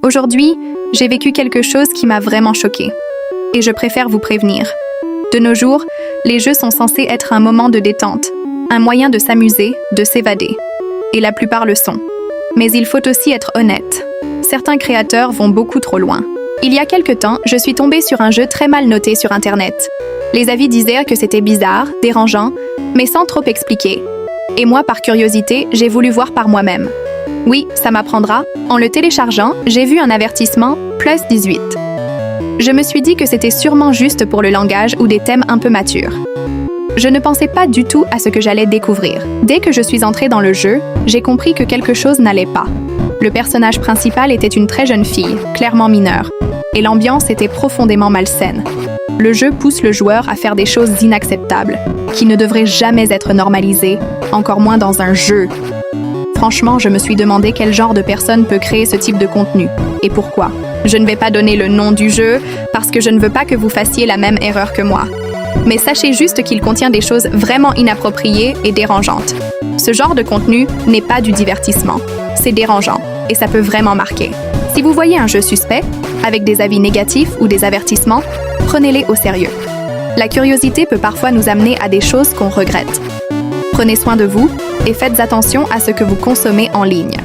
Aujourd'hui, j'ai vécu quelque chose qui m'a vraiment choquée. Et je préfère vous prévenir. De nos jours, les jeux sont censés être un moment de détente, un moyen de s'amuser, de s'évader. Et la plupart le sont. Mais il faut aussi être honnête. Certains créateurs vont beaucoup trop loin. Il y a quelque temps, je suis tombée sur un jeu très mal noté sur Internet. Les avis disaient que c'était bizarre, dérangeant, mais sans trop expliquer. Et moi, par curiosité, j'ai voulu voir par moi-même. Oui, ça m'apprendra. En le téléchargeant, j'ai vu un avertissement plus 18. Je me suis dit que c'était sûrement juste pour le langage ou des thèmes un peu matures. Je ne pensais pas du tout à ce que j'allais découvrir. Dès que je suis entrée dans le jeu, j'ai compris que quelque chose n'allait pas. Le personnage principal était une très jeune fille, clairement mineure, et l'ambiance était profondément malsaine. Le jeu pousse le joueur à faire des choses inacceptables, qui ne devraient jamais être normalisées, encore moins dans un jeu. Franchement, je me suis demandé quel genre de personne peut créer ce type de contenu, et pourquoi. Je ne vais pas donner le nom du jeu, parce que je ne veux pas que vous fassiez la même erreur que moi. Mais sachez juste qu'il contient des choses vraiment inappropriées et dérangeantes. Ce genre de contenu n'est pas du divertissement. C'est dérangeant, et ça peut vraiment marquer. Si vous voyez un jeu suspect, avec des avis négatifs ou des avertissements, prenez-les au sérieux. La curiosité peut parfois nous amener à des choses qu'on regrette. Prenez soin de vous et faites attention à ce que vous consommez en ligne.